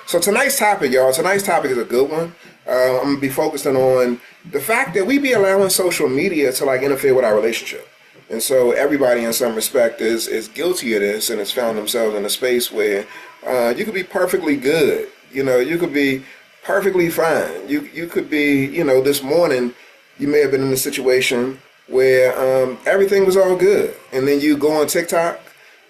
So tonight's topic, y'all, tonight's topic is a good one. I'm going to be focusing on the fact that we be allowing social media to like interfere with our relationship. And so everybody in some respect is guilty of this and has found themselves in a space where you could be perfectly good. You know, you could be perfectly fine. You could be, you know, this morning you may have been in a situation where everything was all good. And then you go on TikTok,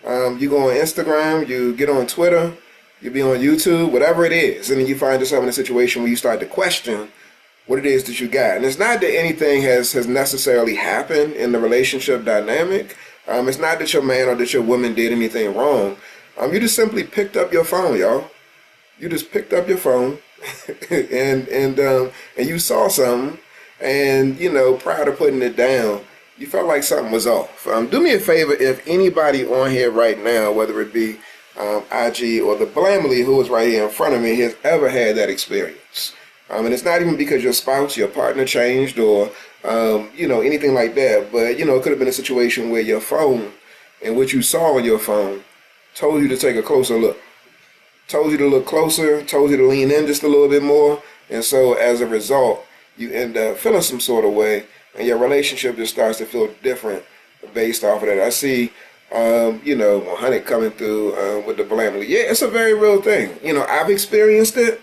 you go on Instagram, you get on Twitter, you be on YouTube, whatever it is. And then you find yourself in a situation where you start to question what it is that you got. And it's not that anything has necessarily happened in the relationship dynamic. It's not that your man or that your woman did anything wrong. You just simply picked up your phone, y'all. You just picked up your phone and you saw something, and you know, prior to putting it down, you felt like something was off. Do me a favor, if anybody on here right now, whether it be IG or the Blamley who is right here in front of me, has ever had that experience. And it's not even because your spouse, your partner changed or, you know, anything like that. But, you know, it could have been a situation where your phone and what you saw on your phone told you to take a closer look. Told you to look closer, told you to lean in just a little bit more. And so as a result, you end up feeling some sort of way and your relationship just starts to feel different based off of that. I see, you know, Mohammed coming through with the Blamley. Yeah, it's a very real thing. You know, I've experienced it.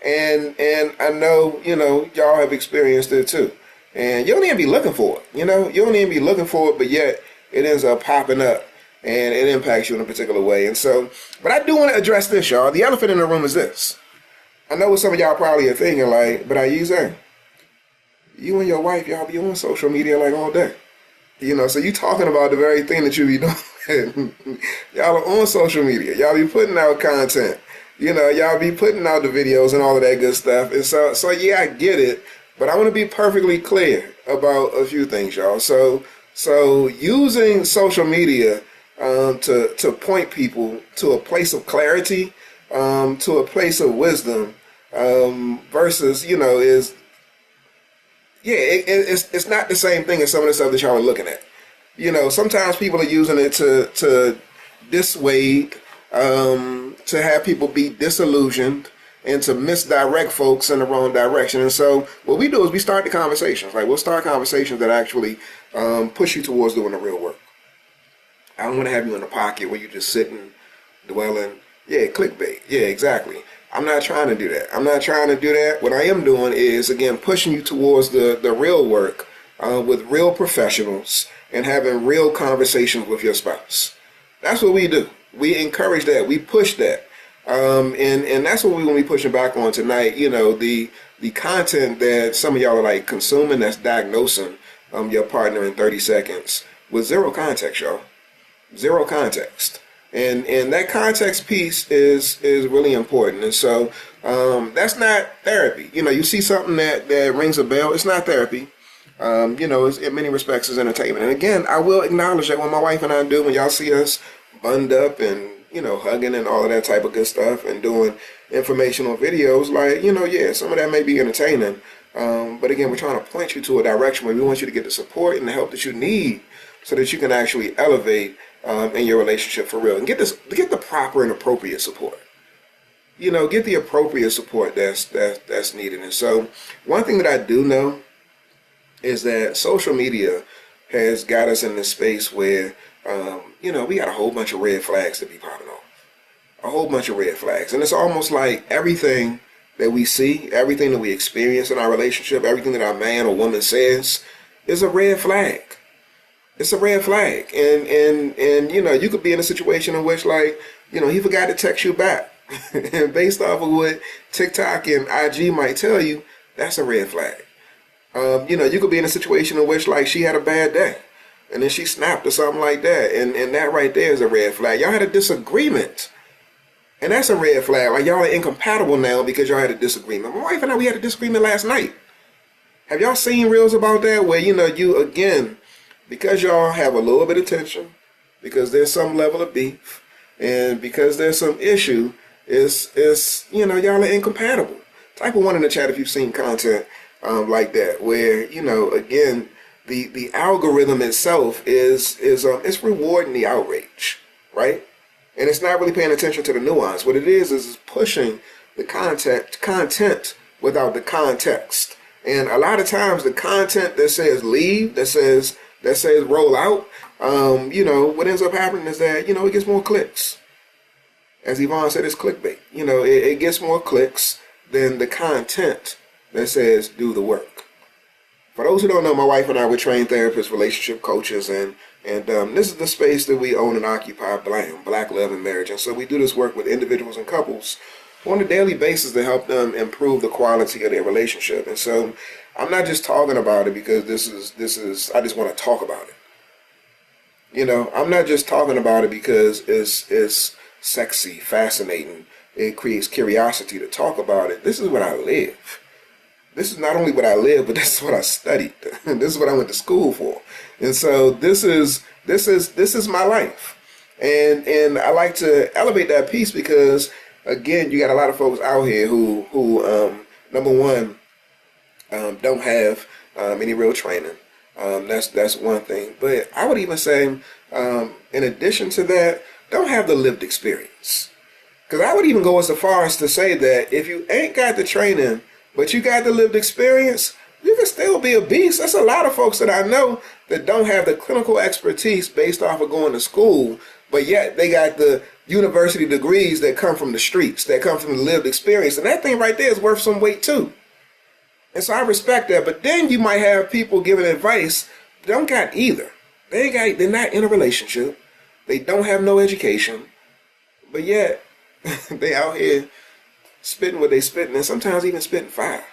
And I know, you know, y'all have experienced it too. And you don't even be looking for it. You know, you don't even be looking for it, but yet it ends up popping up and it impacts you in a particular way. And so, but I do want to address this, y'all. The elephant in the room is this. I know what some of y'all probably are thinking, like, but I use that. You and your wife, y'all be on social media like all day. You know, so you talking about the very thing that you be doing. Y'all are on social media. Y'all be putting out content. You know, y'all be putting out the videos and all of that good stuff. And so yeah, I get it. But I want to be perfectly clear about a few things, y'all. So using social media to point people to a place of clarity, to a place of wisdom, versus, you know, it's not the same thing as some of the stuff that y'all are looking at. You know, sometimes people are using it to dissuade, to have people be disillusioned and to misdirect folks in the wrong direction. And so what we do is we start the conversations. Like, we'll start conversations that actually push you towards doing the real work. I don't want to have you in the pocket where you just sitting, dwelling. Yeah, clickbait. Yeah, exactly. I'm not trying to do that. I'm not trying to do that. What I am doing is, again, pushing you towards the real work with real professionals and having real conversations with your spouse. That's what we do. We encourage that. We push that. And that's what we're going to be pushing back on tonight. You know, the content that some of y'all are like consuming, that's diagnosing your partner in 30 seconds with zero context, y'all. Zero context. And that context piece is really important. And so that's not therapy. You know, you see something that rings a bell, it's not therapy. You know, in many respects is entertainment. And again, I will acknowledge that when my wife and I do, when y'all see us bunned up and, you know, hugging and all of that type of good stuff and doing informational videos, like, you know, yeah, some of that may be entertaining. But again, we're trying to point you to a direction where we want you to get the support and the help that you need so that you can actually elevate in your relationship for real and get the proper and appropriate support. You know, get the appropriate support that's needed. And so one thing that I do know is that social media has got us in this space where, you know, we got a whole bunch of red flags to be popping off. A whole bunch of red flags. And it's almost like everything that we see, everything that we experience in our relationship, everything that our man or woman says is a red flag. It's a red flag. And you know, you could be in a situation in which, like, you know, he forgot to text you back. And based off of what TikTok and IG might tell you, that's a red flag. You know, you could be in a situation in which, like, she had a bad day and then she snapped or something like that. And that right there is a red flag. Y'all had a disagreement. And that's a red flag. Like, y'all are incompatible now because y'all had a disagreement. My wife and I, we had a disagreement last night. Have y'all seen reels about that? Where, you know, you, again, because y'all have a little bit of tension, because there's some level of beef, and because there's some issue, it's you know, y'all are incompatible. Type of one in the chat if you've seen content like that, where, you know, again, the algorithm itself is it's rewarding the outrage, right? And it's not really paying attention to the nuance. What it is pushing the content without the context. And a lot of times the content that says leave, that says roll out, what ends up happening is that, it gets more clicks. As Yvonne said, it's clickbait. It gets more clicks than the content that says do the work. For those who don't know, my wife and I were trained therapists, relationship coaches, and this is the space that we own and occupy, Black Love and Marriage. And so we do this work with individuals and couples on a daily basis to help them improve the quality of their relationship. And so I'm not just talking about it because this is I just want to talk about it. I'm not just talking about it because it's sexy, fascinating. It creates curiosity to talk about it. This is what I live. This is not only what I live, but this is what I studied. This is what I went to school for. And so this is my life. And I like to elevate that piece because, again, you got a lot of folks out here who number one, don't have any real training. That's one thing. But I would even say, in addition to that, don't have the lived experience. Because I would even go as far as to say that if you ain't got the training, but you got the lived experience, you can still be a beast. That's a lot of folks that I know that don't have the clinical expertise based off of going to school, but yet they got the university degrees that come from the streets, that come from the lived experience. And that thing right there is worth some weight too. And so I respect that. But then you might have people giving advice that don't got either. They're not in a relationship. They don't have no education, but yet they out here spitting what they spitting, and sometimes even spitting fire.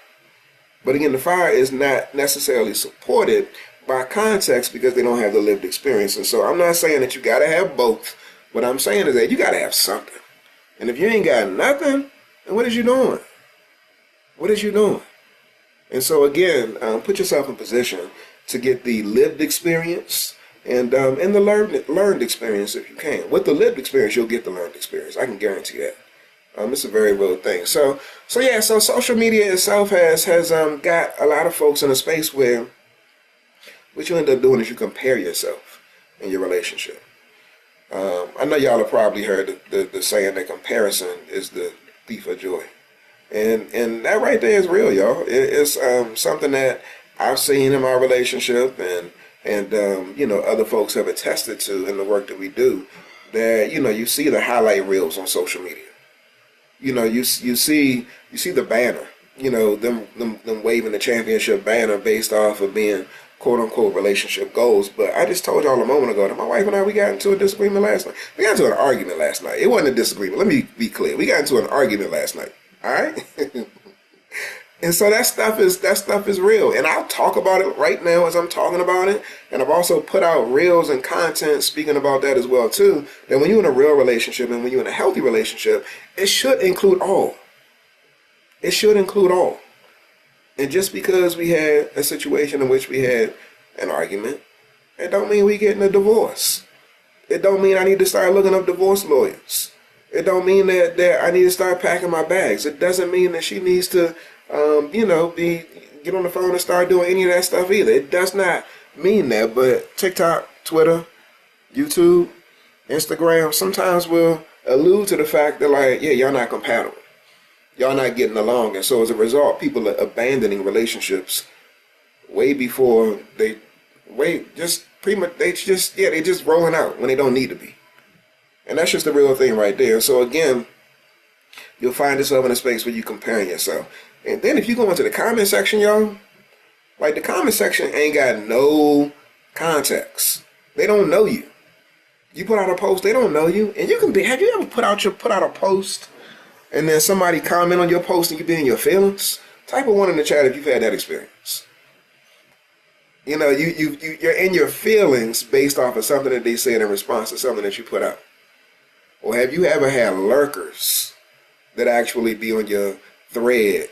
But again, the fire is not necessarily supported by context because they don't have the lived experience. And so I'm not saying that you got to have both. What I'm saying is that you got to have something. And if you ain't got nothing, then what is you doing? What is you doing? And so again, put yourself in position to get the lived experience and the learned experience if you can. With the lived experience, you'll get the learned experience. I can guarantee that. It's a very real thing. So social media itself has got a lot of folks in a space where what you end up doing is you compare yourself in your relationship. I know y'all have probably heard the saying that comparison is the thief of joy. And that right there is real, y'all. It's something that I've seen in my relationship and other folks have attested to in the work that we do, that, you see the highlight reels on social media. You see the banner, them waving the championship banner based off of being quote unquote relationship goals. But I just told y'all a moment ago that my wife and I, we got into a disagreement last night. We got into an argument last night. It wasn't a disagreement. Let me be clear. We got into an argument last night. All right. And so that stuff is real. And I'll talk about it right now as I'm talking about it. And I've also put out reels and content speaking about that as well too. That when you're in a real relationship and when you're in a healthy relationship, it should include all. It should include all. And just because we had a situation in which we had an argument, it don't mean we getting a divorce. It don't mean I need to start looking up divorce lawyers. It don't mean that I need to start packing my bags. It doesn't mean that she needs to get on the phone and start doing any of that stuff either. It does not mean that. But TikTok, Twitter, YouTube, Instagram sometimes will allude to the fact that, like, yeah, y'all not compatible. Y'all not getting along. And so as a result, people are abandoning relationships way before they just rolling out when they don't need to be. And that's just the real thing right there. So again, you'll find yourself in a space where you're comparing yourself. And then if you go into the comment section, y'all, like the comment section ain't got no context. They don't know you. You put out a post, they don't know you. And have you ever put out a post and then somebody comment on your post and you be in your feelings? Type of one in the chat if you've had that experience. You're in your feelings based off of something that they said in response to something that you put out. Or have you ever had lurkers that actually be on your thread?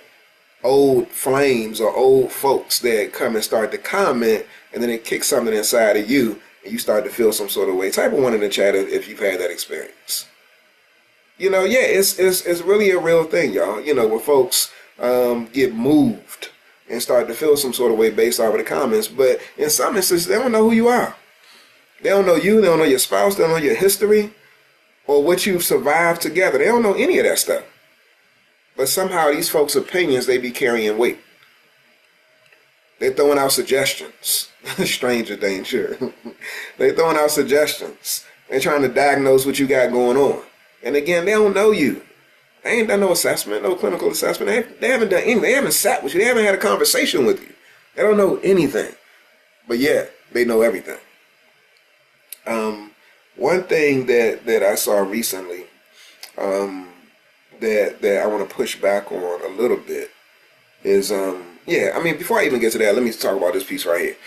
Old flames or old folks that come and start to comment, and then it kicks something inside of you and you start to feel some sort of way. Type of one in the chat if you've had that experience. It's really a real thing, y'all. Where folks get moved and start to feel some sort of way based off of the comments. But in some instances, they don't know who you are. They don't know you. They don't know your spouse. They don't know your history or what you've survived together. They don't know any of that stuff. But somehow these folks' opinions, they be carrying weight. They're throwing out suggestions. Stranger danger. They're throwing out suggestions. They're trying to diagnose what you got going on. And again, they don't know you. They ain't done no assessment, no clinical assessment. They haven't done anything. They haven't sat with you. They haven't had a conversation with you. They don't know anything. But yeah, they know everything. One thing that I saw recently that I want to push back on a little bit is, before I even get to that, let me talk about this piece right here.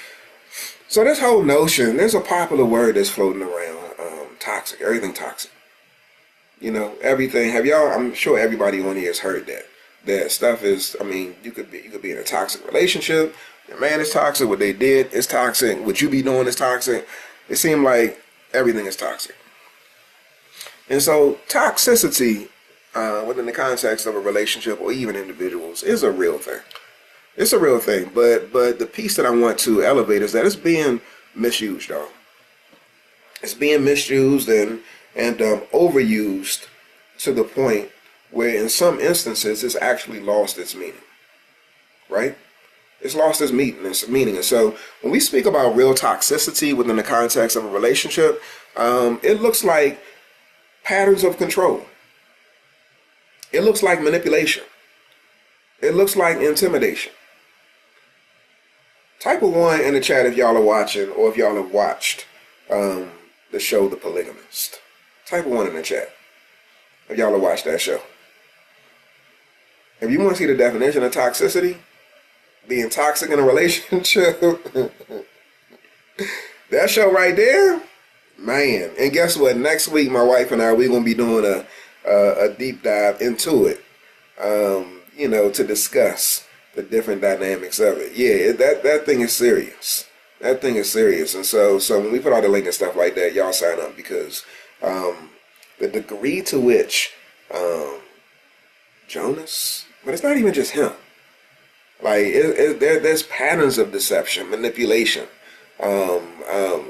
So this whole notion, there's a popular word that's floating around, toxic, everything toxic. You know, everything. I'm sure everybody on here has heard that. That stuff is, you could be in a toxic relationship. Your man is toxic. What they did is toxic. What you be doing is toxic. It seemed like everything is toxic. And so toxicity within the context of a relationship or even individuals is a real thing. It's a real thing. But the piece that I want to elevate is that it's being misused, y'all. It's being misused and overused to the point where in some instances it's actually lost its meaning. Right? It's lost its meaning. And so when we speak about real toxicity within the context of a relationship, it looks like patterns of control. It looks like manipulation. It looks like intimidation. Type of 1 in the chat if y'all are watching or if y'all have watched the show The Polygamist. Type of 1 in the chat if y'all have watched that show. If you want to see the definition of toxicity, being toxic in a relationship, that show right there, man. And guess what? Next week, my wife and I, we're going to be doing a deep dive into it, to discuss the different dynamics of it. Yeah, that thing is serious. That thing is serious. And so when we put all the link and stuff like that, y'all sign up because the degree to which Jonas, but it's not even just him. Like there's patterns of deception, manipulation,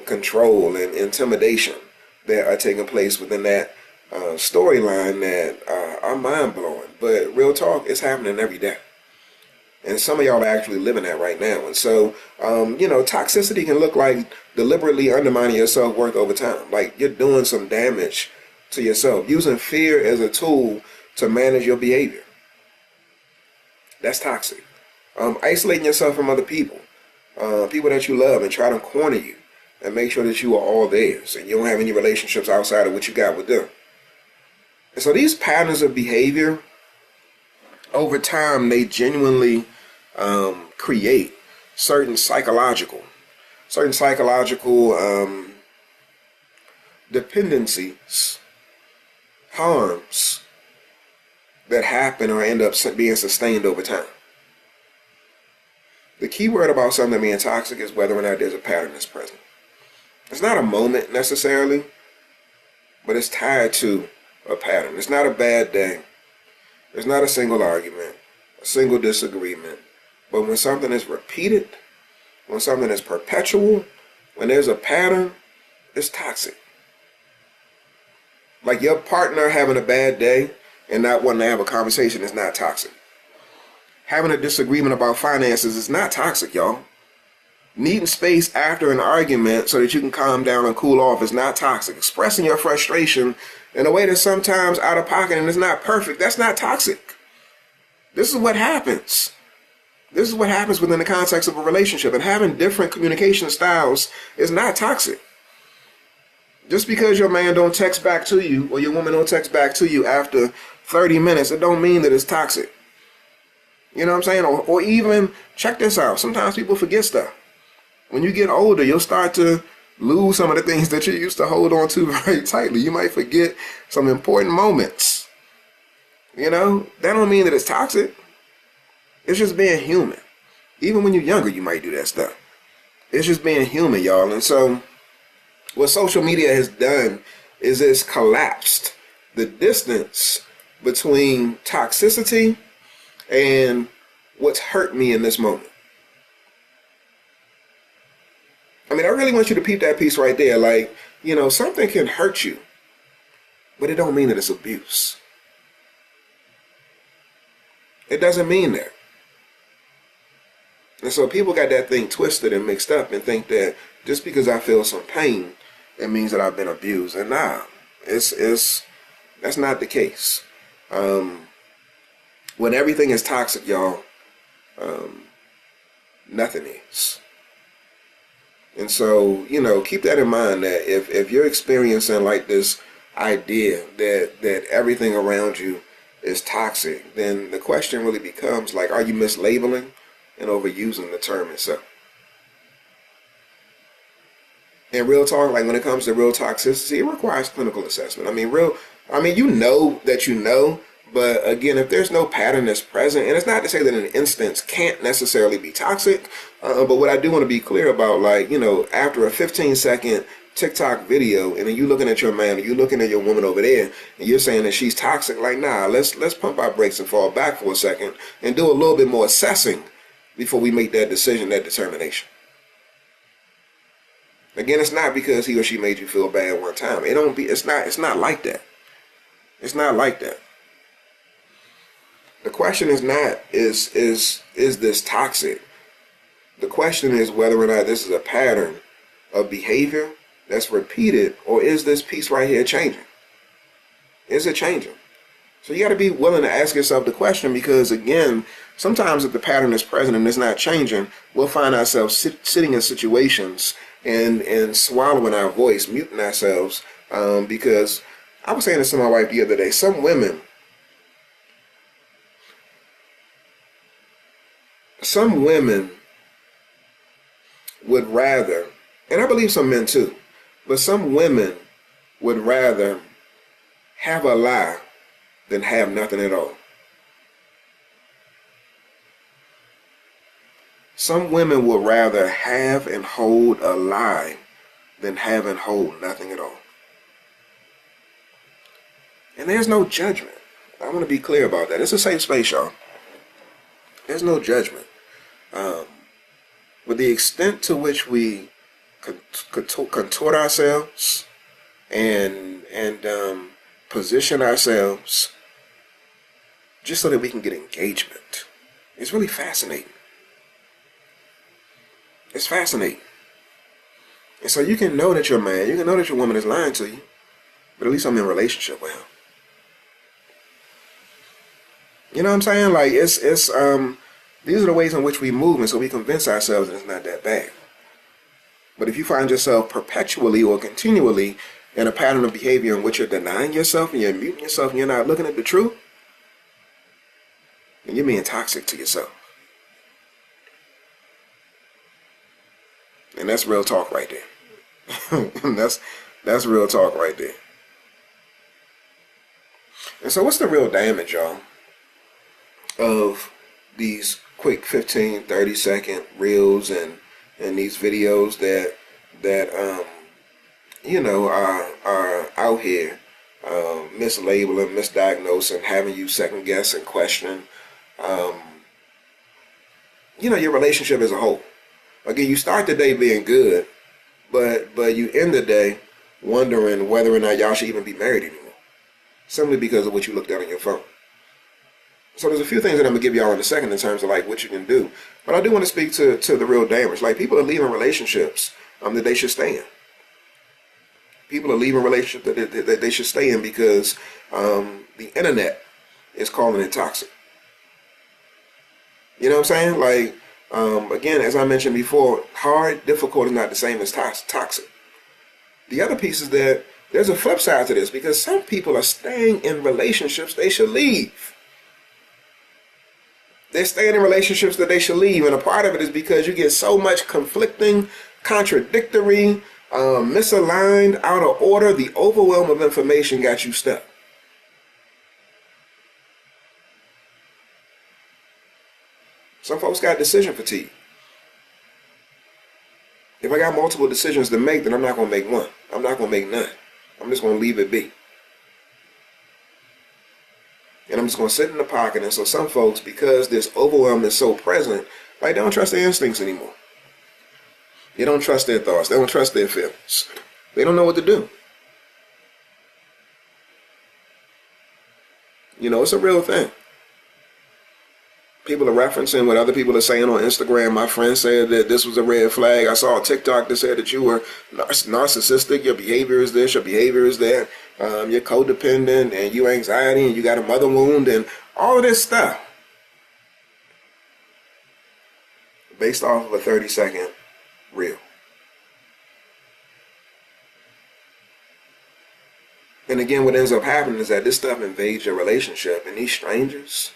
control, and intimidation that are taking place within that storyline that are mind blowing. But real talk, it's happening every day, and some of y'all are actually living that right now. And so, toxicity can look like deliberately undermining your self-worth over time. Like you're doing some damage to yourself, using fear as a tool to manage your behavior. That's toxic. Isolating yourself from other people, people that you love, and try to corner you and make sure that you are all theirs and you don't have any relationships outside of what you got with them. And so these patterns of behavior, over time, they genuinely create certain psychological dependencies, harms that happen or end up being sustained over time. The key word about something being toxic is whether or not there's a pattern that's present. It's not a moment necessarily, but it's tied to a pattern. It's not a bad day. It's not a single argument, a single disagreement. But when something is repeated, when something is perpetual, when there's a pattern, it's toxic. Like your partner having a bad day and not wanting to have a conversation is not toxic. Having a disagreement about finances is not toxic, y'all. Needing space after an argument so that you can calm down and cool off is not toxic. Expressing your frustration in a way that's sometimes out of pocket and is not perfect, that's not toxic. This is what happens. This is what happens within the context of a relationship. And having different communication styles is not toxic. Just because your man don't text back to you or your woman don't text back to you after 30 minutes, it don't mean that it's toxic. You know what I'm saying? Or even, check this out, sometimes people forget stuff. When you get older, you'll start to lose some of the things that you used to hold on to very tightly. You might forget some important moments. You know, that don't mean that it's toxic. It's just being human. Even when you're younger, you might do that stuff. It's just being human, y'all. And so what social media has done is it's collapsed the distance between toxicity and what's hurt me in this moment. I mean, I really want you to peep that piece right there. Like, something can hurt you, but it don't mean that it's abuse. It doesn't mean that. And so people got that thing twisted and mixed up and think that just because I feel some pain, it means that I've been abused. And nah, that's not the case. When everything is toxic, y'all, nothing is. And so, keep that in mind, that if you're experiencing like this idea that everything around you is toxic, then the question really becomes like, are you mislabeling and overusing the term itself? And real talk, like when it comes to real toxicity, it requires clinical assessment. You know that you know, but again, if there's no pattern that's present, and it's not to say that an instance can't necessarily be toxic, but what I do want to be clear about, like, after a 15-second TikTok video, and then you looking at your man, or you looking at your woman over there, and you're saying that she's toxic, like, nah, let's pump our brakes and fall back for a second and do a little bit more assessing before we make that decision, that determination. Again, it's not because he or she made you feel bad one time. It's not like that. It's not like that. The question is not, is this toxic? The question is whether or not this is a pattern of behavior that's repeated, or is this piece right here changing? Is it changing? So you got to be willing to ask yourself the question, because again, sometimes if the pattern is present and it's not changing, we'll find ourselves sitting in situations and swallowing our voice, muting ourselves, because I was saying this to my wife the other day, some women would rather, and I believe some men too, but some women would rather have a lie than have nothing at all. Some women would rather have and hold a lie than have and hold nothing at all. And there's no judgment. I want to be clear about that. It's a safe space, y'all. There's no judgment. With the extent to which we contort ourselves and position ourselves just so that we can get engagement, it's really fascinating. It's fascinating. And so you can know that your man, you can know that your woman is lying to you, but at least I'm in a relationship with him. You know what I'm saying? Like, these are the ways in which we move, and so we convince ourselves that it's not that bad. But if you find yourself perpetually or continually in a pattern of behavior in which you're denying yourself and you're muting yourself and you're not looking at the truth, then you're being toxic to yourself. And that's real talk right there. that's real talk right there. And so what's the real damage, y'all, of these quick 15, 30-second reels and these videos that are out here mislabeling, misdiagnosing, having you second guess and question your relationship as a whole. Again, you start the day being good, but you end the day wondering whether or not y'all should even be married anymore, simply because of what you looked at on your phone. So there's a few things that I'm going to give y'all in a second in terms of like what you can do. But I do want to speak to the real damage. Like, people are leaving relationships that they should stay in. People are leaving relationships that they should stay in because the internet is calling it toxic. You know what I'm saying? Like, again, as I mentioned before, hard, difficult is not the same as toxic. The other piece is that there's a flip side to this, because some people are staying in relationships they should leave. They're staying in relationships that they should leave, and a part of it is because you get so much conflicting, contradictory, misaligned, out of order. The overwhelm of information got you stuck. Some folks got decision fatigue. If I got multiple decisions to make, then I'm not going to make one. I'm not going to make none. I'm just going to leave it be. And I'm just going to sit in the pocket. And so some folks, because this overwhelm is so present, like, they don't trust their instincts anymore. They don't trust their thoughts. They don't trust their feelings. They don't know what to do. It's a real thing. People are referencing what other people are saying on Instagram. My friend said that this was a red flag. I saw a TikTok that said that you were narcissistic. Your behavior is this, your behavior is that. You're codependent, and you anxiety, and you got a mother wound, and all of this stuff. Based off of a 30-second reel. And again, what ends up happening is that this stuff invades your relationship, and these strangers,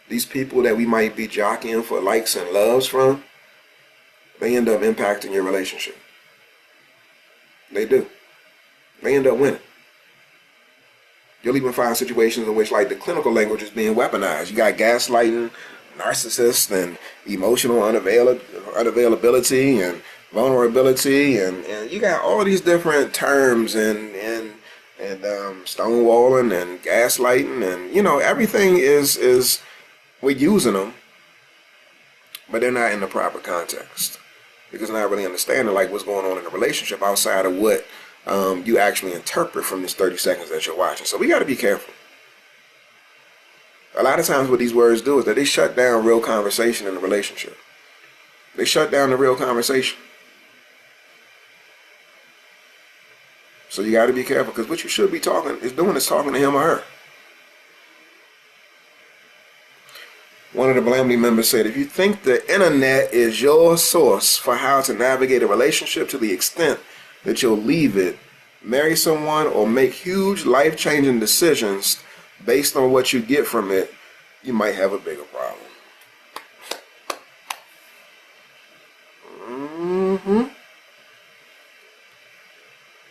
these people that we might be jockeying for likes and loves from, they end up impacting your relationship. They do. They end up winning. You'll even find situations in which, like, the clinical language is being weaponized. You got gaslighting, narcissist, and emotional unavailability and vulnerability, and you got all these different terms and stonewalling and gaslighting, and everything is we're using them, but they're not in the proper context, because they're not really understanding like what's going on in the relationship outside of what you actually interpret from this 30 seconds that you're watching. So we got to be careful. A lot of times what these words do is that they shut down real conversation in the relationship. They shut down the real conversation. So you got to be careful, because what you should be talking is talking to him or her. One of the Blamley members said, if you think the internet is your source for how to navigate a relationship to the extent that you'll leave it, marry someone, or make huge life-changing decisions based on what you get from it, you might have a bigger problem.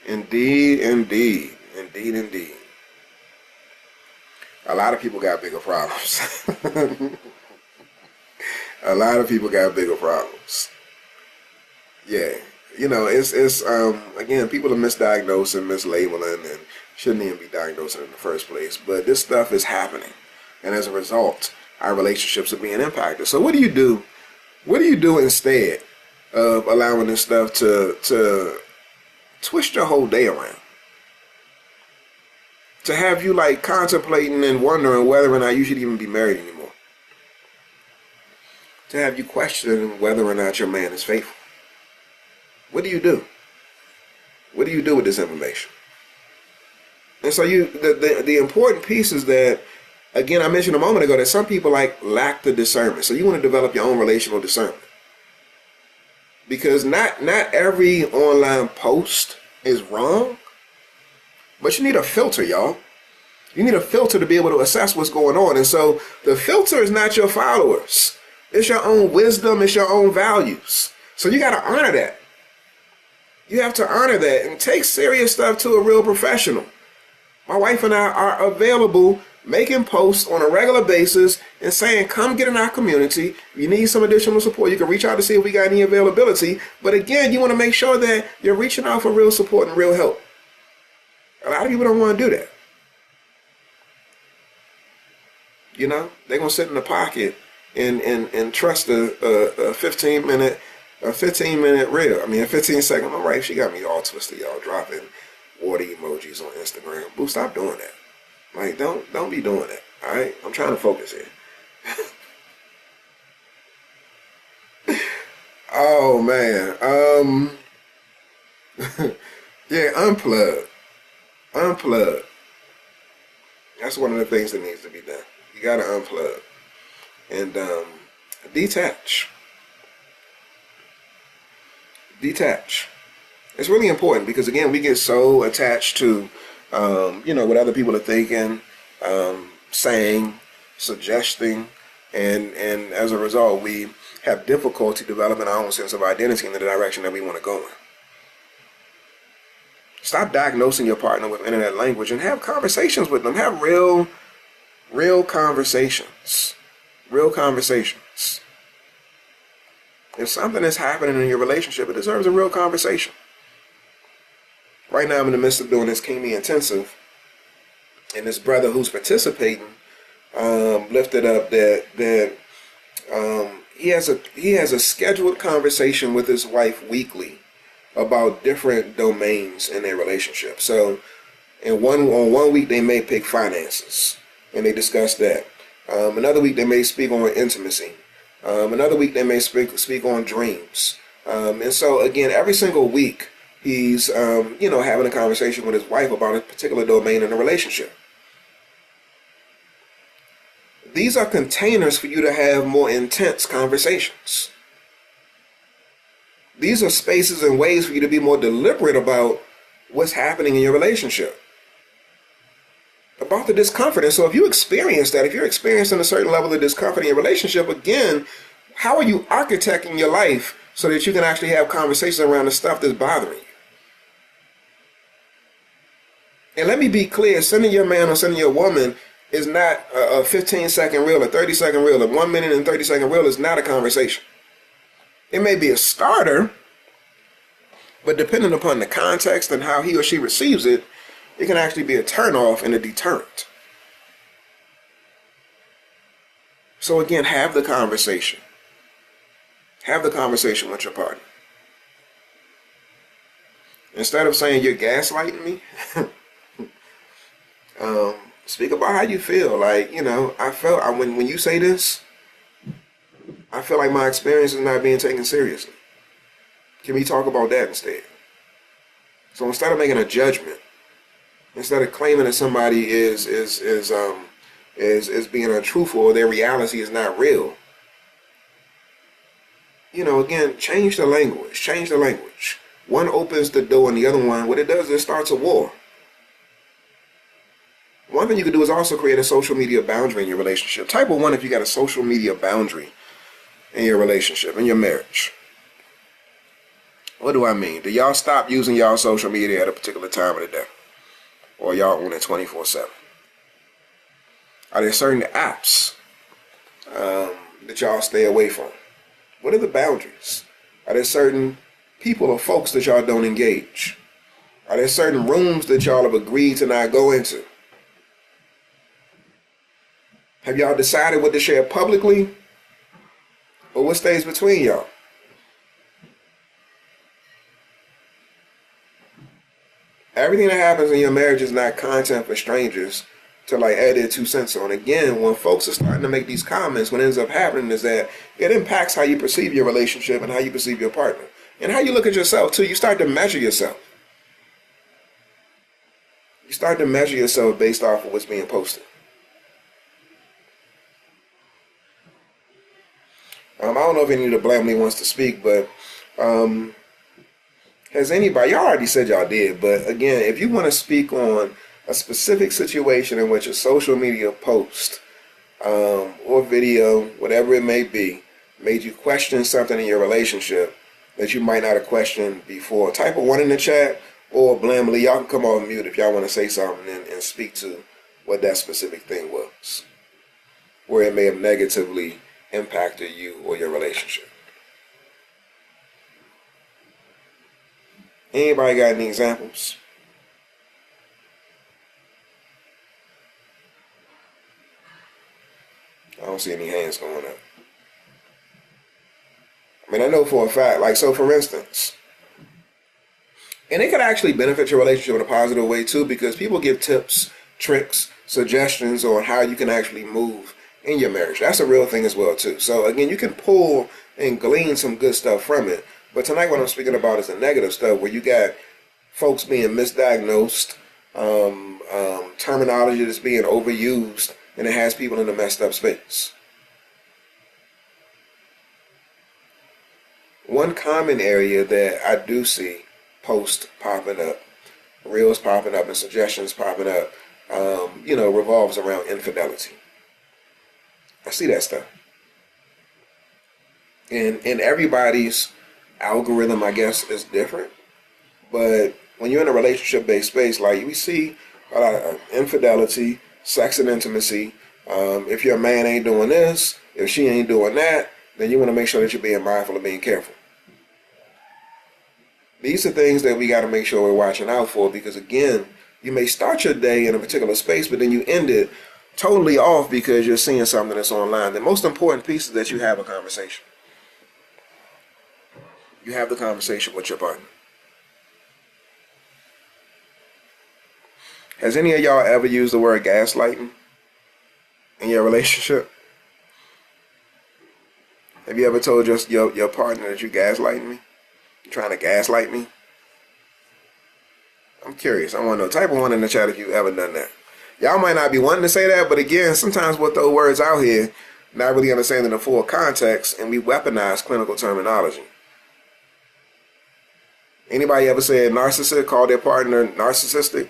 Indeed, indeed, indeed, indeed. A lot of people got bigger problems. A lot of people got bigger problems. Yeah. It's again, people are misdiagnosing, mislabeling, and shouldn't even be diagnosing in the first place. But this stuff is happening, and as a result, our relationships are being impacted. So what do you do? What do you do instead of allowing this stuff to twist your whole day around? To have you like contemplating and wondering whether or not you should even be married anymore. To have you questioning whether or not your man is faithful. What do you do? What do you do with this information? And so the important piece is that, again, I mentioned a moment ago that some people lack the discernment. So you want to develop your own relational discernment. Because not every online post is wrong, but you need a filter, y'all. You need a filter to be able to assess what's going on. And so the filter is not your followers. It's your own wisdom. It's your own values. So you got to honor that. You have to honor that and take serious stuff to a real professional. My wife and I are available, making posts on a regular basis and saying, come get in our community. If you need some additional support, you can reach out to see if we got any availability. But again, you want to make sure that you're reaching out for real support and real help. A lot of people don't want to do that. They're going to sit in the pocket and trust a 15 minute reel. I mean, a 15-second. My wife, she got me all twisted, y'all, dropping water emojis on Instagram. Boo, stop doing that. Like, don't be doing that. All right, I'm trying to focus here. Oh man. Yeah, unplug. That's one of the things that needs to be done. You gotta unplug and detach. It's really important, because again, we get so attached to what other people are thinking, saying, suggesting, and as a result, we have difficulty developing our own sense of identity in the direction that we want to go in. Stop diagnosing your partner with internet language and have conversations with them. Have real conversations. Real conversations. If something is happening in your relationship, it deserves a real conversation. Right now, I'm in the midst of doing this King Me Intensive, and this brother who's participating lifted up that he has a scheduled conversation with his wife weekly about different domains in their relationship. So, on one week they may pick finances, and they discuss that. Another week they may speak on intimacy. Another week they may speak on dreams. And so again, every single week he's having a conversation with his wife about a particular domain in the relationship. These are containers for you to have more intense conversations. These are spaces and ways for you to be more deliberate about what's happening in your relationship, about the discomfort. And so if you experience that, if you're experiencing a certain level of discomfort in your relationship, again, how are you architecting your life so that you can actually have conversations around the stuff that's bothering you? And let me be clear, sending your man or sending your woman is not a 15-second reel, a 30-second reel, a 1 minute and 30-second reel is not a conversation. It may be a starter, but depending upon the context and how he or she receives it, it can actually be a turnoff and a deterrent. So again, have the conversation. Have the conversation with your partner. Instead of saying you're gaslighting me, speak about how you feel. Like, I felt when you say this, I feel like my experience is not being taken seriously. Can we talk about that instead? So instead of making a judgment, instead of claiming that somebody is being untruthful or their reality is not real, again, change the language. Change the language. One opens the door and the other one, what it does is it starts a war. One thing you can do is also create a social media boundary in your relationship. Type of 1 if you got a social media boundary in your relationship, in your marriage. What do I mean? Do y'all stop using y'all social media at a particular time of the day? Or y'all own it 24/7? Are there certain apps that y'all stay away from? What are the boundaries? Are there certain people or folks that y'all don't engage? Are there certain rooms that y'all have agreed to not go into? Have y'all decided what to share publicly or what stays between y'all? Everything that happens in your marriage is not content for strangers to add their 2 cents on. Again, when folks are starting to make these comments, what ends up happening is that it impacts how you perceive your relationship and how you perceive your partner. And how you look at yourself too. You start to measure yourself. You start to measure yourself based off of what's being posted. I don't know if any of the Blamley wants to speak, but has anybody, y'all already said y'all did, but again, if you want to speak on a specific situation in which a social media post or video, whatever it may be, made you question something in your relationship that you might not have questioned before, type of 1 in the chat, or Blamley, y'all can come off mute if y'all want to say something and speak to what that specific thing was, where it may have negatively impacted you or your relationship. Anybody got any examples? I don't see any hands going up. I mean, I know for a fact, so for instance, and it could actually benefit your relationship in a positive way too, because people give tips, tricks, suggestions on how you can actually move in your marriage. That's a real thing as well too. So again, you can pull and glean some good stuff from it. But tonight what I'm speaking about is the negative stuff where you got folks being misdiagnosed, terminology that's being overused, and it has people in a messed up space. One common area that I do see posts popping up, reels popping up, and suggestions popping up, revolves around infidelity. I see that stuff. And everybody's algorithm, I guess, is different. But when you're in a relationship-based space, we see a lot of infidelity, sex and intimacy. If your man ain't doing this, if she ain't doing that, then you want to make sure that you're being mindful of being careful. These are things that we got to make sure we're watching out for, because again, you may start your day in a particular space, but then you end it totally off because you're seeing something that's online. The most important piece is that you have a conversation. You have the conversation with your partner. Has any of y'all ever used the word gaslighting in your relationship? Have you ever told your partner that you gaslighting me? You're trying to gaslight me? I'm curious. I want to know. Type of one in the chat if you've ever done that. Y'all might not be wanting to say that, but again, sometimes we'll throw words out here, not really understanding the full context, and we weaponize clinical terminology. Anybody ever said narcissist, called their partner narcissistic?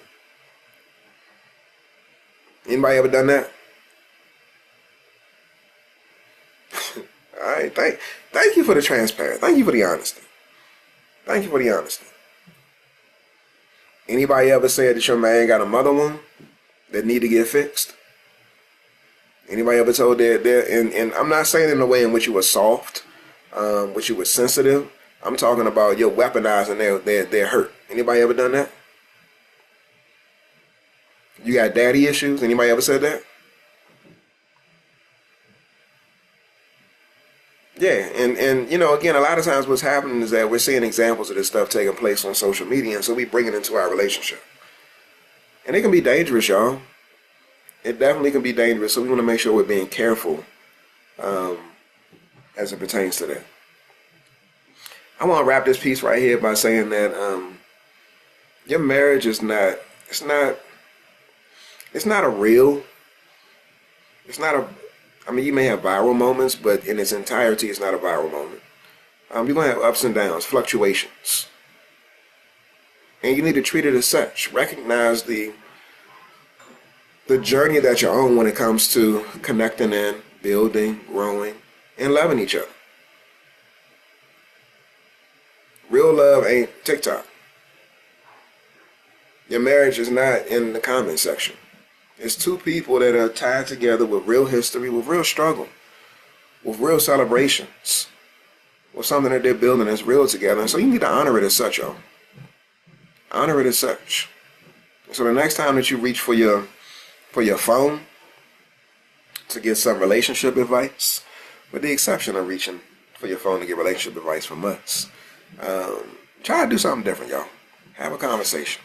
Anybody ever done that? All right, thank you for the transparency. Thank you for the honesty. Thank you for the honesty. Anybody ever said that your man got a mother wound that need to get fixed? Anybody ever told that? And I'm not saying in a way in which you were soft, which you were sensitive. I'm talking about you're weaponizing their hurt. Anybody ever done that? You got daddy issues? Anybody ever said that? Yeah, and you know, again, a lot of times what's happening is that we're seeing examples of this stuff taking place on social media, and so we bring it into our relationship. And it can be dangerous, y'all. It definitely can be dangerous, so we want to make sure we're being careful as it pertains to that. I want to wrap this piece right here by saying that your marriage is not, it's not I mean, you may have viral moments, but in its entirety, it's not a viral moment. You're going to have ups and downs, fluctuations. And you need to treat it as such. Recognize the journey that you're on when it comes to connecting and building, growing, and loving each other. Real love ain't TikTok. Your marriage is not in the comment section. It's two people that are tied together with real history, with real struggle, with real celebrations, with something that they're building that's real together. And so you need to honor it as such, y'all. Honor it as such. So the next time that you reach for your phone to get some relationship advice, with the exception of reaching for your phone to get relationship advice from us, try to do something different, y'all. Have a conversation.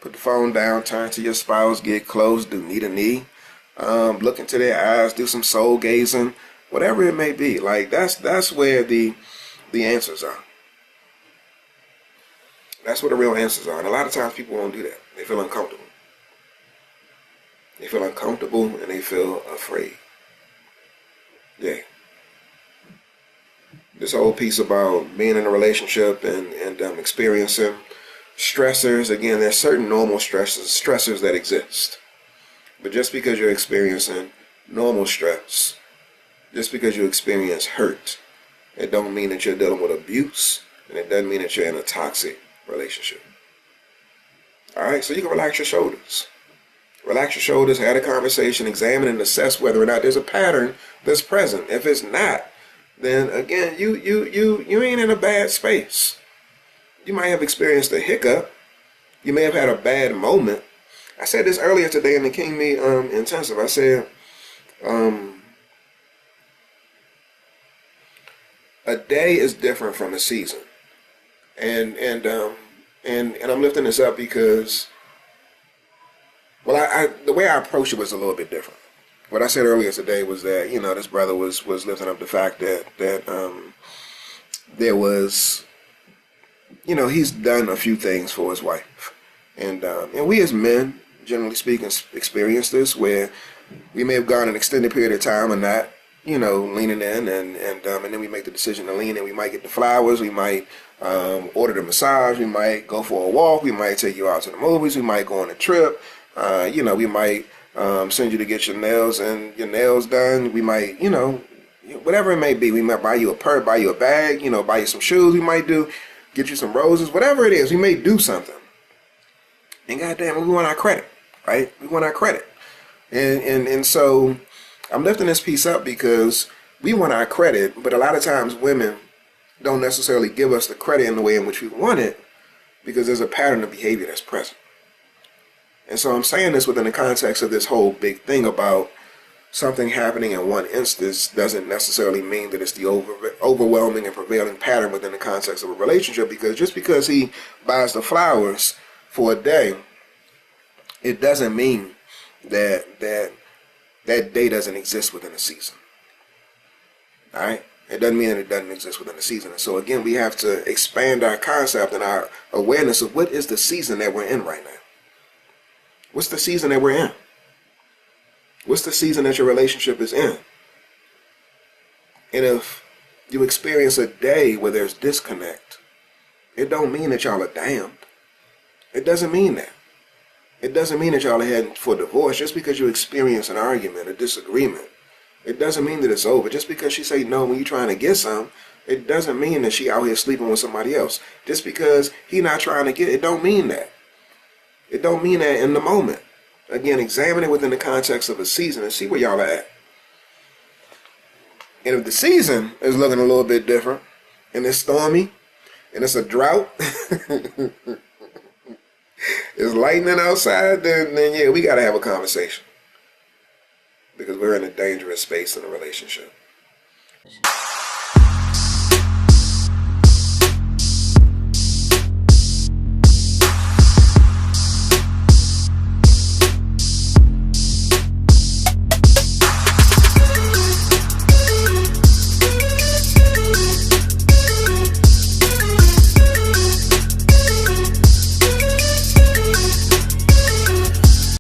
Put the phone down, turn to your spouse, get close, do knee to knee, look into their eyes, do some soul gazing, whatever it may be. Like that's where the answers are. That's where the real answers are. And a lot of times people won't do that. They feel uncomfortable. They feel uncomfortable and they feel afraid. Yeah. This whole piece about being in a relationship and experiencing stressors, again, there's certain normal stressors that exist. But just because you're experiencing normal stress, just because you experience hurt, it don't mean that you're dealing with abuse, and it doesn't mean that you're in a toxic relationship. Alright, so you can relax your shoulders. Relax your shoulders, have a conversation, examine and assess whether or not there's a pattern that's present. If it's not, then again, you ain't in a bad space. You might have experienced a hiccup. You may have had a bad moment. I said this earlier today in the King Me Intensive. I said, a day is different from a season. And I'm lifting this up because, well, the way I approached it was a little bit different. What I said earlier today was that, you know, this brother was lifting up the fact that there was, you know, he's done a few things for his wife. And we as men, generally speaking, experience this where we may have gone an extended period of time and not, you know, leaning in and then we make the decision to lean in. We might get the flowers. We might order the massage. We might go for a walk. We might take you out to the movies. We might go on a trip. You know, we might send you to get your nails done. We might, you know, whatever it may be. We might buy you a purse, buy you a bag, you know, buy you some shoes. We might get you some roses, whatever it is. We may do something. And goddamn, we want our credit, right? We want our credit. And so I'm lifting this piece up because we want our credit, but a lot of times women don't necessarily give us the credit in the way in which we want it because there's a pattern of behavior that's present. And so I'm saying this within the context of this whole big thing about something happening in one instance doesn't necessarily mean that it's the overwhelming and prevailing pattern within the context of a relationship, because just because he buys the flowers for a day, it doesn't mean that that day doesn't exist within a season. All right? It doesn't mean that it doesn't exist within a season. And so again, we have to expand our concept and our awareness of what is the season that we're in right now. What's the season that we're in? What's the season that your relationship is in? And if you experience a day where there's disconnect, it don't mean that y'all are damned. It doesn't mean that. It doesn't mean that y'all are heading for divorce. Just because you experience an argument, a disagreement, it doesn't mean that it's over. Just because she say no when you're trying to get some, it doesn't mean that she out here sleeping with somebody else. Just because he not trying to get it, don't mean that. It don't mean that in the moment. Again, examine it within the context of a season and see where y'all are at. And if the season is looking a little bit different, and it's stormy, and it's a drought, it's lightning outside, then yeah, we got to have a conversation. Because we're in a dangerous space in a relationship.